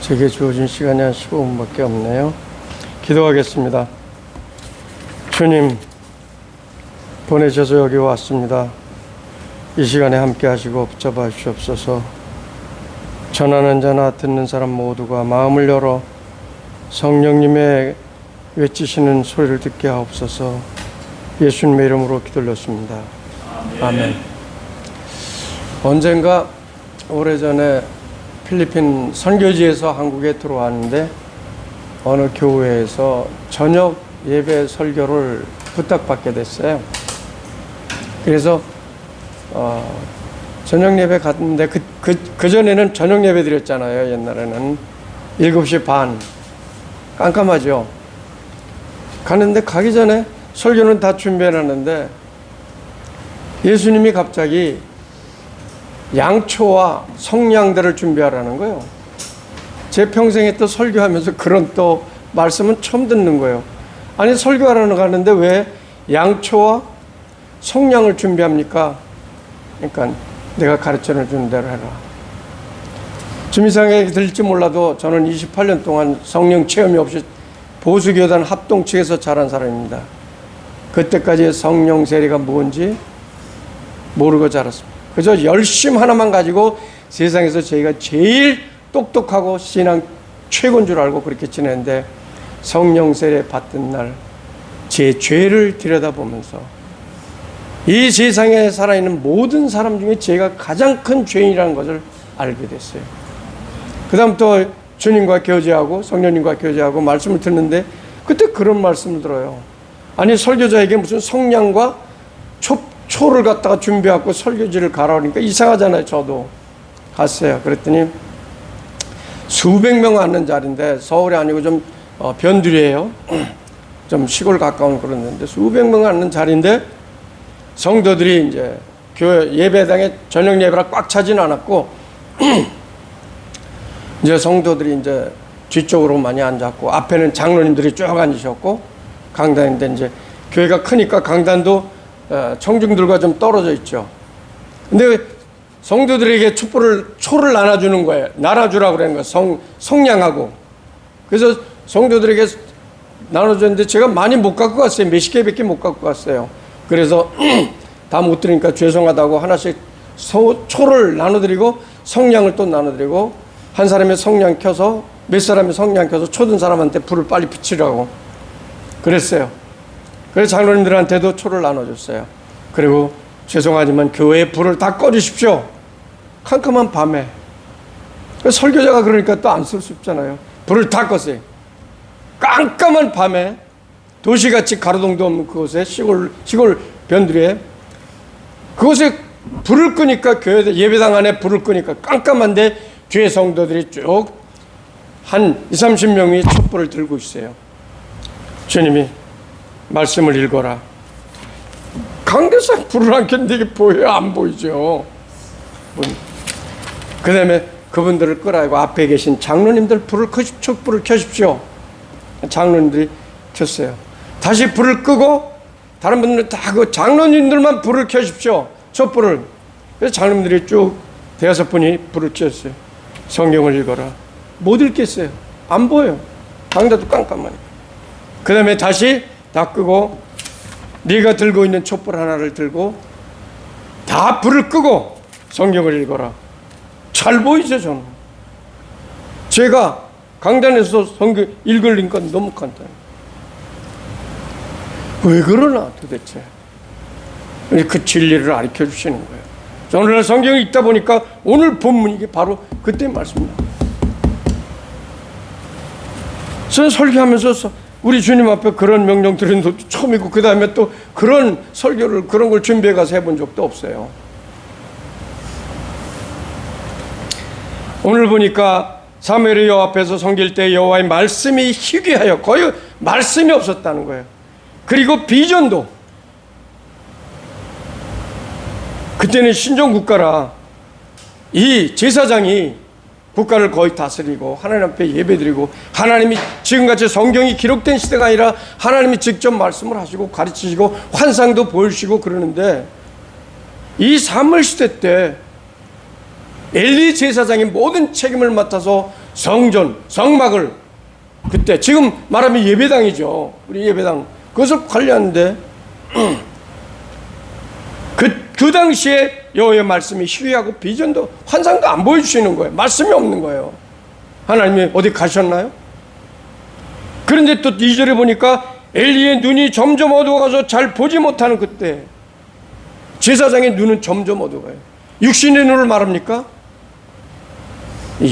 제게 주어진 시간이 한 15분밖에 없네요. 기도하겠습니다. 주님, 보내셔서 여기 왔습니다. 이 시간에 함께 하시고 붙잡아 주시옵소서. 전하는 자나 듣는 사람 모두가 마음을 열어 성령님의 외치시는 소리를 듣게 하옵소서. 예수님의 이름으로 기도드렸습니다. 아멘. 언젠가 오래전에 필리핀 선교지에서 한국에 들어왔는데 어느 교회에서 저녁 예배 설교를 부탁받게 됐어요. 그래서 저녁 예배 갔는데 그전에는 저녁 예배 드렸잖아요. 옛날에는 7시 반 깜깜하죠. 가는데 가기 전에 설교는 다 준비해놨는데 예수님이 갑자기 양초와 성냥들을 준비하라는 거예요. 제 평생에 또 설교하면서 그런 또 말씀은 처음 듣는 거예요. 아니, 설교하러 가는데 왜 양초와 성냥을 준비합니까? 그러니까 내가 가르쳐 주는 대로 해라. 좀 이상하게 들릴지 몰라도 저는 28년 동안 성령 체험이 없이 보수교단 합동 측에서 자란 사람입니다. 그때까지 성령 세례가 뭔지 모르고 자랐습니다. 그저 열심 하나만 가지고 세상에서 저희가 제일 똑똑하고 신앙 최고인 줄 알고 그렇게 지냈는데 성령 세례 받던 날 제 죄를 들여다보면서 이 세상에 살아있는 모든 사람 중에 제가 가장 큰 죄인이라는 것을 알게 됐어요. 그 다음부터 주님과 교제하고 성령님과 교제하고 말씀을 듣는데 그때 그런 말씀을 들어요. 아니, 설교자에게 무슨 성냥과 초를 갖다가 준비하고 설교지를 가라 그러니까 이상하잖아요. 저도 갔어요. 그랬더니 수백 명 앉는 자리인데 서울이 아니고 좀 변두리예요. 좀 시골 가까운 그런 데인데 수백 명 앉는 자리인데 성도들이 이제 교회 예배당에 저녁 예배라 꽉 차진 않았고 이제 성도들이 이제 뒤쪽으로 많이 앉았고 앞에는 장로님들이 쭉 앉으셨고 강단인데 이제 교회가 크니까 강단도 청중들과 좀 떨어져 있죠. 근데 성도들에게 초를 나눠주는 거예요. 나눠주라고 그러는 거예요. 성냥하고. 그래서 성도들에게 나눠줬는데 제가 많이 못 갖고 갔어요. 몇십 개밖에 못 갖고 갔어요. 그래서 다 못 드리니까 죄송하다고 하나씩 초를 나눠드리고 성냥을 또 나눠드리고 한 사람이 성냥 켜서 몇 사람이 성냥 켜서 초든 사람한테 불을 빨리 붙이라고 그랬어요. 그래서 장로님들한테도 초를 나눠줬어요. 그리고 죄송하지만 교회에 불을 다 꺼주십시오. 캄캄한 밤에. 설교자가 그러니까 또 안 쓸 수 없잖아요. 불을 다 껐어요. 깜깜한 밤에 도시같이 가로등도 없는 그곳에 시골 변두리에 그곳에 불을 끄니까 교회 예배당 안에 불을 끄니까 깜깜한데 뒤에 성도들이 쭉 한 20-30명이 촛불을 들고 있어요. 주님이 말씀을 읽어라. 강대상 불을 안 켰는데 이게 보여요? 안 보이죠? 그 다음에 그분들을 끄라고 앞에 계신 장로님들 촛불을 켜십시오. 장로님들이 켰어요. 다시 불을 끄고 다른 분들은 다 그 장로님들만 불을 켜십시오. 촛불을. 그래서 장로님들이 쭉 5분이 불을 켰어요. 성경을 읽어라. 못 읽겠어요. 안 보여요. 강다도 깜깜하니까. 그 다음에 다시 다 끄고 네가 들고 있는 촛불 하나를 들고 다 불을 끄고 성경을 읽어라. 잘 보이죠, 저는. 제가 강단에서 성경 읽을 건 너무 간단해요. 왜 그러나 도대체. 그 진리를 가르쳐 주시는 거예요. 오늘날 성경이 읽다 보니까 오늘 본문이 이게 바로 그때 말씀입니다. 저는 설교하면서 우리 주님 앞에 그런 명령 드린 것도 처음이고 그 다음에 또 그런 설교를 그런 걸 준비해 가서 해본 적도 없어요. 오늘 보니까 사무엘이 여호와 앞에서 섬길 때 여호와의 말씀이 희귀하여 거의 말씀이 없었다는 거예요. 그리고 비전도 그때는 신정국가라 이 제사장이 국가를 거의 다스리고 하나님 앞에 예배드리고 하나님이 지금같이 성경이 기록된 시대가 아니라 하나님이 직접 말씀을 하시고 가르치시고 환상도 보여주시고 그러는데 이 사무엘 시대 때 엘리 제사장이 모든 책임을 맡아서 성전, 성막을 그때 지금 말하면 예배당이죠. 우리 예배당 그것을 관리하는데 그 당시에 여호와의 말씀이 희귀하고 비전도 환상도 안 보여주시는 거예요. 말씀이 없는 거예요. 하나님이 어디 가셨나요? 그런데 또 2절에 보니까 엘리의 눈이 점점 어두워가서 잘 보지 못하는 그때 제사장의 눈은 점점 어두워요. 육신의 눈을 말합니까?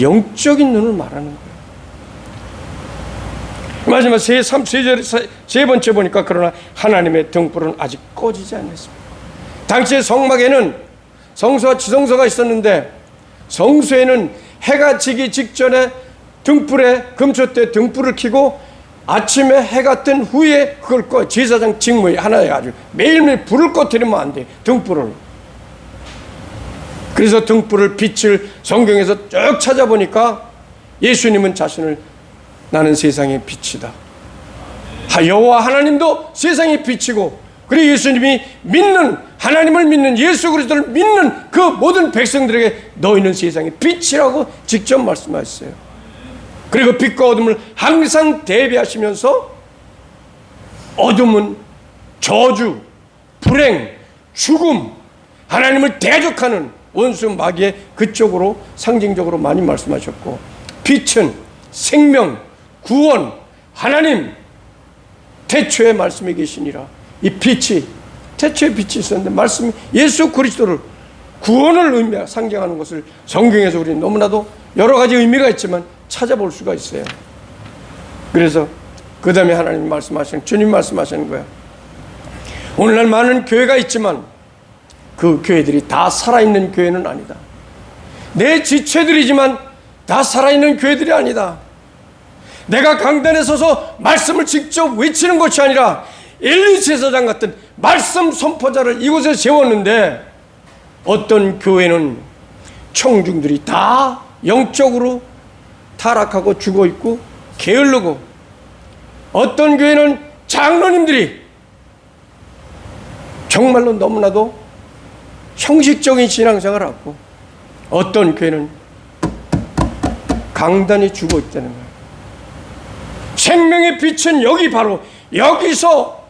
영적인 눈을 말하는 거예요. 마지막 세 번째 보니까 그러나 하나님의 등불은 아직 꺼지지 않았습니다. 당시에 성막에는 성소와 지성소가 있었는데 성소에는 해가 지기 직전에 등불에 금초 때 등불을 켜고 아침에 해가 뜬 후에 그걸 꺼. 제사장 직무에 하나에 아주 매일매일 불을 꺼뜨리면 안 돼. 등불을. 그래서 등불을 빛을 성경에서 쭉 찾아보니까 예수님은 자신을 나는 세상의 빛이다. 여호와 하나님도 세상의 빛이고 그리고 예수님이 믿는 하나님을 믿는 예수 그리스도를 믿는 그 모든 백성들에게 너희는 세상의 빛이라고 직접 말씀하셨어요. 그리고 빛과 어둠을 항상 대비하시면서 어둠은 저주, 불행, 죽음, 하나님을 대적하는 원수 마귀의 그쪽으로 상징적으로 많이 말씀하셨고 빛은 생명, 구원, 하나님 태초에 말씀이 계시니라. 이 빛이 태초에 빛이 있었는데 말씀이 예수 그리스도를 구원을 상징하는 것을 성경에서 우리는 너무나도 여러 가지 의미가 있지만 찾아볼 수가 있어요. 그래서 그 다음에 하나님 말씀하시는 주님 말씀하시는 거야. 오늘날 많은 교회가 있지만 그 교회들이 다 살아있는 교회는 아니다. 내 지체들이지만 다 살아있는 교회들이 아니다. 내가 강단에 서서 말씀을 직접 외치는 것이 아니라 엘리 제사장 같은 말씀 선포자를 이곳에 세웠는데 어떤 교회는 청중들이 다 영적으로 타락하고 죽어있고 게을르고 어떤 교회는 장로님들이 정말로 너무나도 형식적인 신앙생활을 하고 어떤 교회는 강단이 죽어있다는 거예요. 생명의 빛은 여기 바로 여기서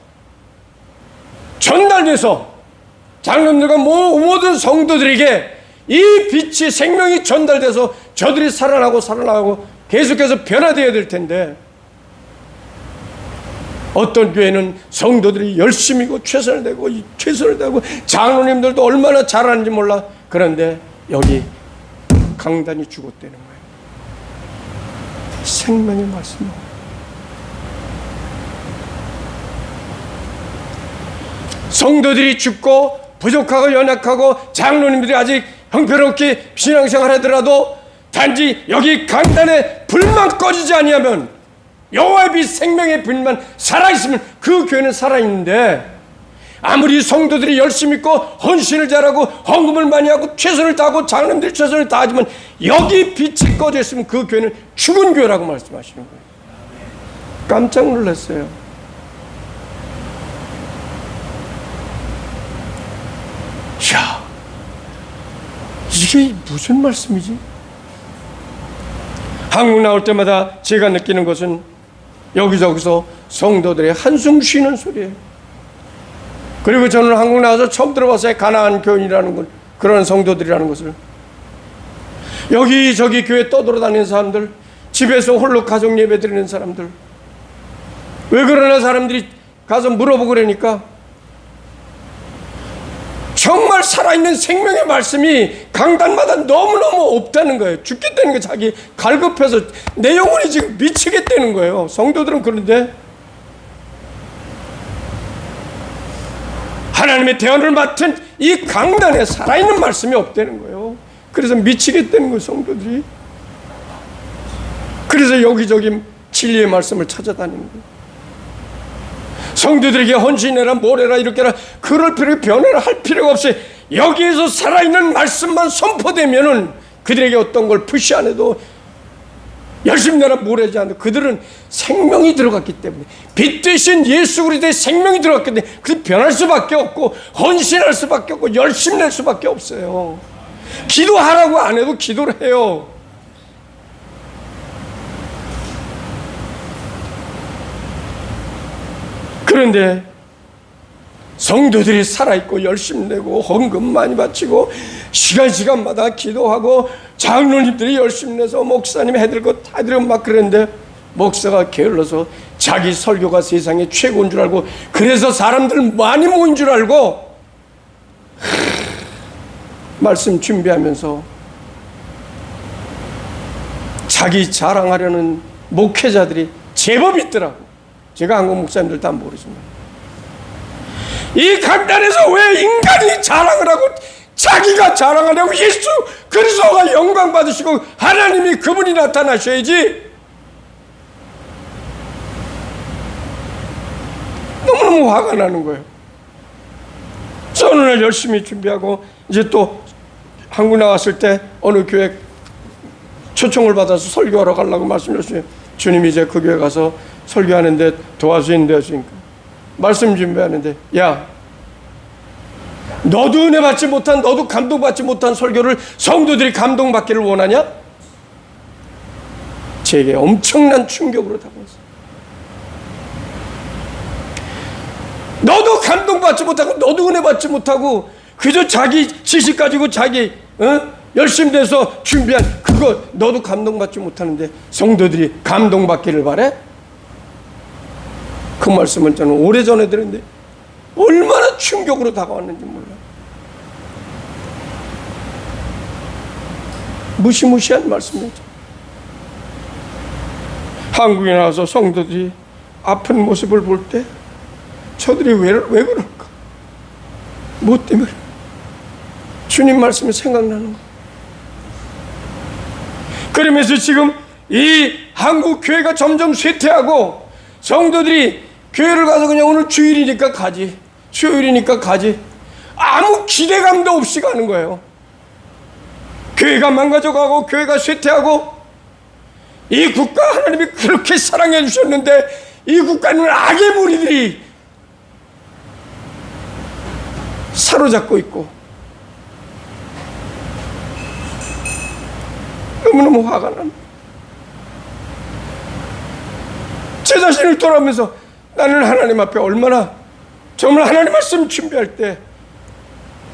전달돼서 장로님들과 모든 성도들에게 이 빛이 생명이 전달돼서 저들이 살아나고 계속해서 변화되어야 될 텐데 어떤 교회는 성도들이 열심히고 최선을 다하고 장로님들도 얼마나 잘하는지 몰라. 그런데 여기 강단이 죽었다는 거예요. 생명의 말씀. 성도들이 죽고 부족하고 연약하고 장로님들이 아직 형편없게 신앙생활 하더라도 단지 여기 강단에 불만 꺼지지 아니하면 여호와의 빛 생명의 빛만 살아있으면 그 교회는 살아있는데 아무리 성도들이 열심히 있고 헌신을 잘하고 헌금을 많이 하고 최선을 다하고 장로님들이 최선을 다하지만 여기 빛이 꺼져 있으면 그 교회는 죽은 교회라고 말씀하시는 거예요. 깜짝 놀랐어요. 야, 이게 무슨 말씀이지? 한국 나올 때마다 제가 느끼는 것은 여기저기서 성도들의 한숨 쉬는 소리예요. 그리고 저는 한국 나와서 처음 들어봤어요. 가나안 교인이라는 걸, 그런 성도들이라는 것을. 여기저기 교회 떠돌아다니는 사람들, 집에서 홀로 가정 예배 드리는 사람들. 왜 그러나 사람들이 가서 물어보고 그러니까 정말 살아있는 생명의 말씀이 강단마다 너무너무 없다는 거예요. 죽겠다는 거 자기 갈급해서 내 영혼이 지금 미치겠다는 거예요. 성도들은 그런데 하나님의 대언을 맡은 이 강단에 살아있는 말씀이 없다는 거예요. 그래서 미치겠다는 거예요, 성도들이. 그래서 여기저기 진리의 말씀을 찾아다니는 거예요. 성도들에게 헌신해라 뭐래라 이렇게라 그럴 필요 변화를 할 필요가 없이 여기에서 살아있는 말씀만 선포되면은 그들에게 어떤 걸 푸시 안 해도 열심히 내라 뭐래지 않아도 그들은 생명이 들어갔기 때문에 빛 대신 예수 그리스도의 생명이 들어갔기 때문에 그 변할 수밖에 없고 헌신할 수밖에 없고 열심히 낼 수밖에 없어요. 기도하라고 안 해도 기도를 해요. 그런데 성도들이 살아있고 열심히 내고 헌금 많이 바치고 시간마다 기도하고 장로님들이 열심히 내서 목사님 해드릴 거 다 해드리고 막 그랬는데 목사가 게을러서 자기 설교가 세상에 최고인 줄 알고 그래서 사람들 많이 모인 줄 알고 말씀 준비하면서 자기 자랑하려는 목회자들이 제법 있더라고. 제가 한국 목사님들 다 모르지만 이 강단에서 왜 인간이 자랑을 하고 자기가 자랑하려고 예수 그리스도가 영광 받으시고 하나님이 그분이 나타나셔야지. 너무너무 화가 나는 거예요. 오늘 열심히 준비하고 이제 또 한국 나왔을 때 어느 교회 초청을 받아서 설교하러 가려고 말씀하셨어요. 주님이 이제 그 교회 가서 설교하는데 도와주신다 하시니까 말씀 준비하는데 야 너도 은혜 받지 못한 너도 감동받지 못한 설교를 성도들이 감동받기를 원하냐? 제게 엄청난 충격으로 다가왔어요. 너도 감동받지 못하고 너도 은혜 받지 못하고 그저 자기 지식 가지고 자기 열심히 돼서 준비한 그거 너도 감동받지 못하는데 성도들이 감동받기를 바래? 그 말씀을 저는 오래전에 들었는데 얼마나 충격으로 다가왔는지 몰라요. 무시무시한 말씀이죠. 한국에 나와서 성도들이 아픈 모습을 볼 때 저들이 왜 그럴까? 뭐 때문에? 주님 말씀이 생각나는 거예요. 그러면서 지금 이 한국 교회가 점점 쇠퇴하고 성도들이 교회를 가서 그냥 오늘 주일이니까 가지, 수요일이니까 가지, 아무 기대감도 없이 가는 거예요. 교회가 망가져가고 교회가 쇠퇴하고 이 국가 하나님이 그렇게 사랑해 주셨는데 이 국가는 악의 무리들이 사로잡고 있고 너무너무 화가 납니다. 제 자신을 돌아보면서 나는 하나님 앞에 얼마나 정말 하나님 말씀 준비할 때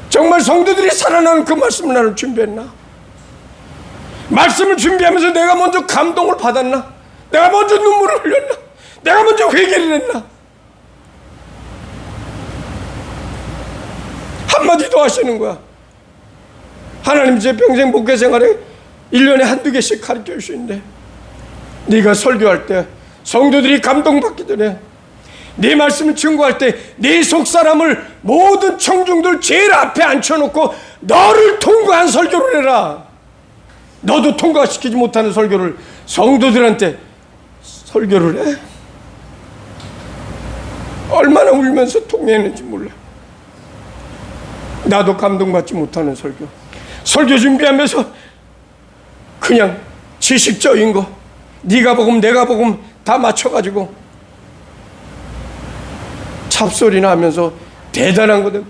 정말 성도들이 살아나는 그 말씀을 나는 준비했나? 말씀을 준비하면서 내가 먼저 감동을 받았나? 내가 먼저 눈물을 흘렸나? 내가 먼저 회개를 했나? 한마디 더 하시는 거야. 하나님 제 평생 목회 생활에 1년에 한두 개씩 가르쳐 주시는데 네가 설교할 때 성도들이 감동받기 전에 네 말씀을 증거할 때 네 속사람을 모든 청중들 제일 앞에 앉혀놓고 너를 통과한 설교를 해라. 너도 통과시키지 못하는 설교를 성도들한테 설교를 해? 얼마나 울면서 통회했는지 몰라. 나도 감동받지 못하는 설교 준비하면서 그냥 지식적인 거 네가 복음 내가 복음 다 맞춰가지고 잡소리나 하면서 대단한 거든.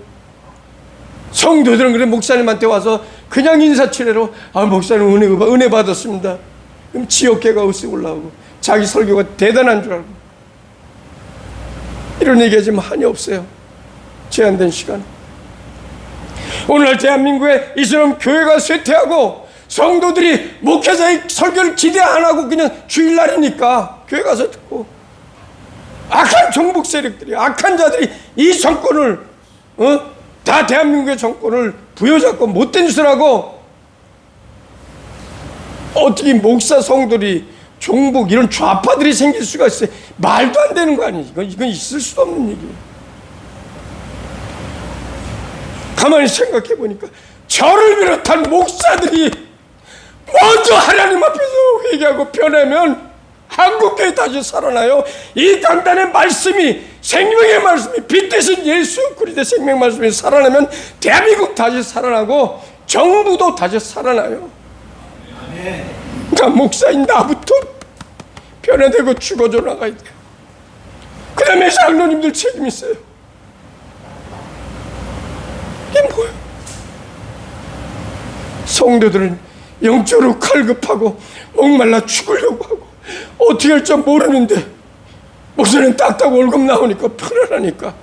성도들은 그래 목사님한테 와서 그냥 인사치레로 목사님 은혜 받았습니다. 그럼 지옥계가 으쓱 올라오고 자기 설교가 대단한 줄 알고 이런 얘기하지만 한이 없어요. 제한된 시간. 오늘날 대한민국에 이처럼 교회가 쇠퇴하고 성도들이 목회자의 설교를 기대 안 하고 그냥 주일날이니까 교회 가서 듣고 악한 종북 세력들이 악한 자들이 이 정권을 다 대한민국의 정권을 부여잡고 못된 짓을 하고 어떻게 목사 성도들이 종북 이런 좌파들이 생길 수가 있어요. 말도 안 되는 거 아니에요. 이건 있을 수도 없는 얘기예요. 가만히 생각해 보니까 저를 비롯한 목사들이 먼저 하나님 앞에서 회개하고 변하면 한국교회 다시 살아나요. 이 강단의 말씀이 생명의 말씀이 빛 대신 예수 그리스도의 생명 말씀이 살아나면 대한민국 다시 살아나고 정부도 다시 살아나요. 그러니까 목사인 나부터 변화되고 죽어져 나가야 돼요. 그 다음에 장로님들 책임 있어요. 이게 뭐예요? 성도들은 영적으로 갈급하고 목말라 죽으려고 하고 어떻게 할 줄 모르는데 목사님 딱딱 월급 나오니까 편안하니까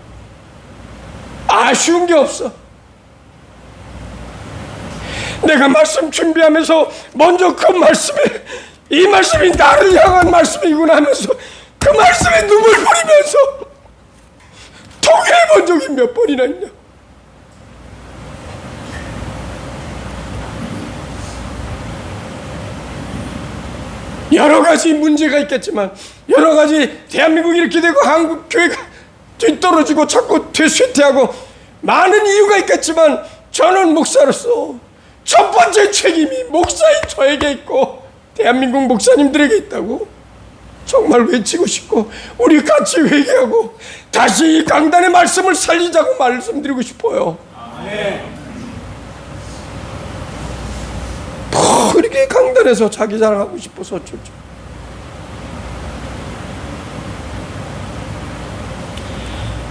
아쉬운 게 없어. 내가 말씀 준비하면서 먼저 그 말씀에 이 말씀이 나를 향한 말씀이구나 하면서 그 말씀에 눈물 뿌리면서 통회해 본 적이 몇 번이나 있냐. 여러 가지 문제가 있겠지만, 여러 가지 대한민국이 이렇게 되고 한국 교회가 뒤떨어지고 자꾸 쇠퇴하고 많은 이유가 있겠지만, 저는 목사로서 첫 번째 책임이 목사인 저에게 있고 대한민국 목사님들에게 있다고 정말 외치고 싶고, 우리 같이 회개하고 다시 이 강단의 말씀을 살리자고 말씀드리고 싶어요. 그렇게 강단에서 자기 자랑하고 싶어서 어쩌죠.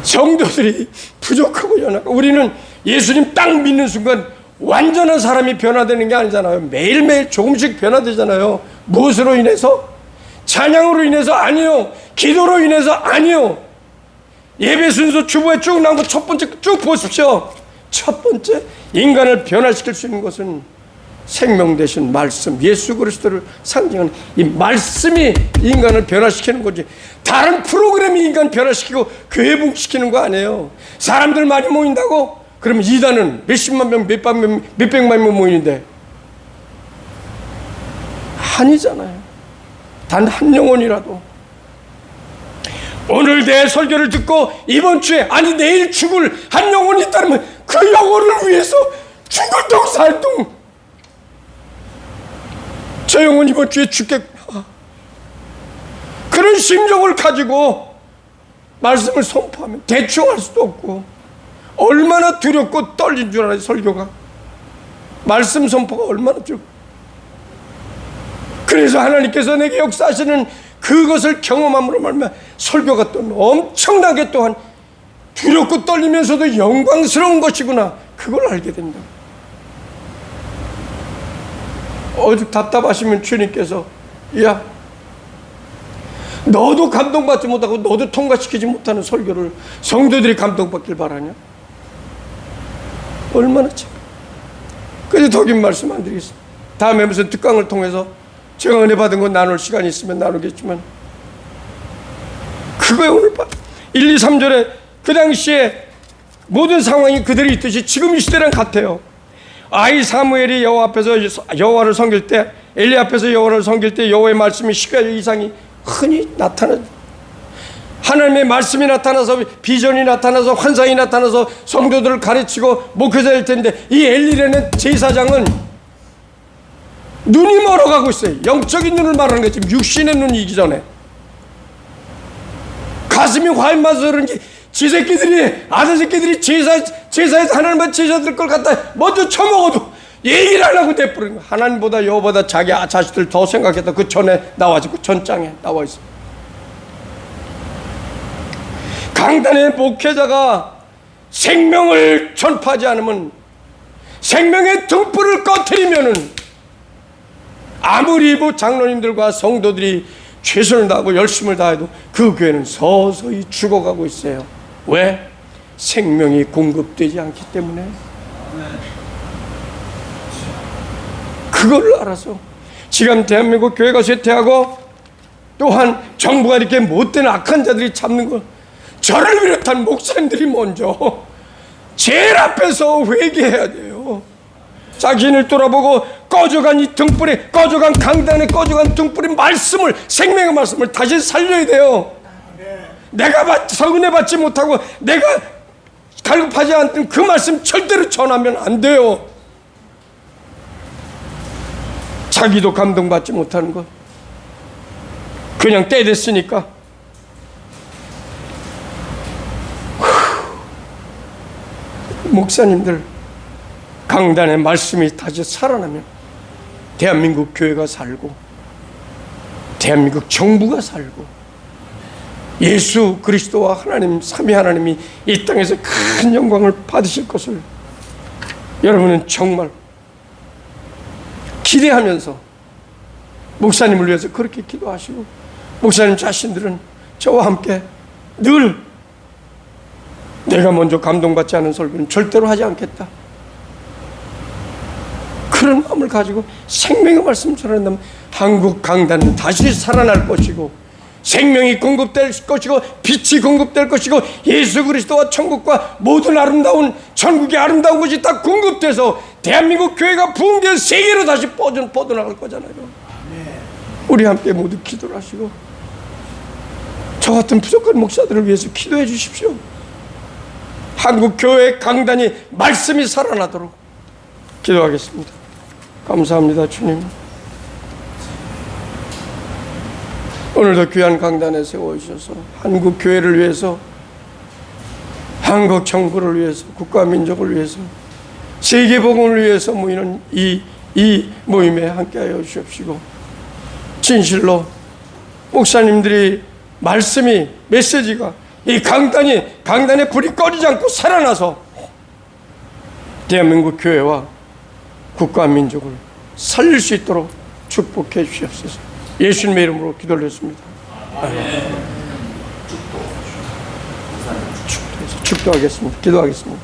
성도들이 부족하고 연약하고, 우리는 예수님 딱 믿는 순간 완전한 사람이 변화되는 게 아니잖아요. 매일매일 조금씩 변화되잖아요. 무엇으로 인해서? 찬양으로 인해서 아니요. 기도로 인해서 아니요. 예배 순서 주보에 쭉 나온 거 첫 번째 쭉 보십시오. 첫 번째, 인간을 변화시킬 수 있는 것은 생명 되신 말씀, 예수 그리스도를 상징하는 이 말씀이 인간을 변화시키는 거지, 다른 프로그램이 인간 변화시키고 교회복시키는 거 아니에요. 사람들 많이 모인다고? 그러면 이단은 몇십만 명, 몇백만 명 모이는데 아니잖아요. 단 한 영혼이라도 오늘 내 설교를 듣고 이번 주에, 아니 내일 죽을 한 영혼이 있다면 그 영혼을 위해서 죽을 동 살 동, 저 영혼 이번 주에 죽겠구나, 그런 심정을 가지고 말씀을 선포하면 대충 할 수도 없고, 얼마나 두렵고 떨린 줄 알아요. 설교가, 말씀 선포가 얼마나 두렵고. 그래서 하나님께서 내게 역사하시는 그것을 경험함으로 말미암아 설교가 또 엄청나게 또한 두렵고 떨리면서도 영광스러운 것이구나, 그걸 알게 된다. 오죽 답답하시면 주님께서, 야, 너도 감동받지 못하고 너도 통과시키지 못하는 설교를 성도들이 감동받길 바라냐? 얼마나 참. 그래서 더 긴 말씀 안 드리겠습니다. 다음에 무슨 특강을 통해서 제가 은혜 받은 건 나눌 시간이 있으면 나누겠지만, 그거에 오늘 1, 2, 3절에 그 당시에 모든 상황이 그대로 있듯이 지금 이 시대랑 같아요. 아이 사무엘이 여호와 앞에서 여호와를 섬길 때, 엘리 앞에서 여호와를 섬길 때 여호와의 말씀이 10가지 이상이 흔히 나타나죠. 하나님의 말씀이 나타나서, 비전이 나타나서, 환상이 나타나서 성도들을 가르치고 목회자일 텐데, 이 엘리라는 제사장은 눈이 멀어가고 있어요. 영적인 눈을 말하는 거지, 육신의 눈이기 전에. 가슴이 화인마서 그런지 지 새끼들이, 아들 새끼들이 제사에서 하나님의 제사들 걸 갖다 먼저 처먹어도 얘기를 안 하고 내버리는 거야. 하나님보다 여호보다 자기 자식들 더 생각했다. 그 전에 나와지고 전장에 나와 있어. 강단의 목회자가 생명을 전파하지 않으면, 생명의 등불을 꺼트리면은 아무리 장로님들과 성도들이 최선을 다하고 열심을 다해도 그 교회는 서서히 죽어가고 있어요. 왜? 생명이 공급되지 않기 때문에. 그걸 알아서 지금 대한민국 교회가 쇠퇴하고, 또한 정부가 이렇게 못된 악한 자들이 잡는 것, 저를 비롯한 목사님들이 먼저 제일 앞에서 회개해야 돼요. 자신을 돌아보고 꺼져간 이 등불에, 꺼져간 강단에 꺼져간 등불의 말씀을, 생명의 말씀을 다시 살려야 돼요. 내가 은혜 받지 못하고 내가 갈급하지 않던 그 말씀 절대로 전하면 안 돼요. 자기도 감동받지 못하는 것, 그냥 때 됐으니까. 목사님들, 강단의 말씀이 다시 살아나면 대한민국 교회가 살고, 대한민국 정부가 살고, 예수 그리스도와 하나님, 삼위 하나님이 이 땅에서 큰 영광을 받으실 것을 여러분은 정말 기대하면서 목사님을 위해서 그렇게 기도하시고, 목사님 자신들은 저와 함께 늘 내가 먼저 감동받지 않은 설교는 절대로 하지 않겠다, 그런 마음을 가지고 생명의 말씀을 전한다면 한국 강단은 다시 살아날 것이고, 생명이 공급될 것이고, 빛이 공급될 것이고, 예수 그리스도와 천국과 모든 아름다운 천국의 아름다운 것이 다 공급돼서 대한민국 교회가 붕괴 세계로 다시 뻗어나갈 거잖아요. 우리 함께 모두 기도를 하시고 저 같은 부족한 목사들을 위해서 기도해 주십시오. 한국 교회 강단이 말씀이 살아나도록 기도하겠습니다. 감사합니다, 주님. 오늘도 귀한 강단에 세워주셔서 한국 교회를 위해서, 한국 정부를 위해서, 국가 민족을 위해서, 세계 복음을 위해서 모이는 이 모임에 함께하여 주십시고, 진실로 목사님들이 말씀이, 메시지가, 이 강단에 불이 꺼지지 않고 살아나서 대한민국 교회와 국가 민족을 살릴 수 있도록 축복해 주시옵소서. 예수님의 이름으로 기도를 했습니다. 축도하겠습니다. 기도하겠습니다.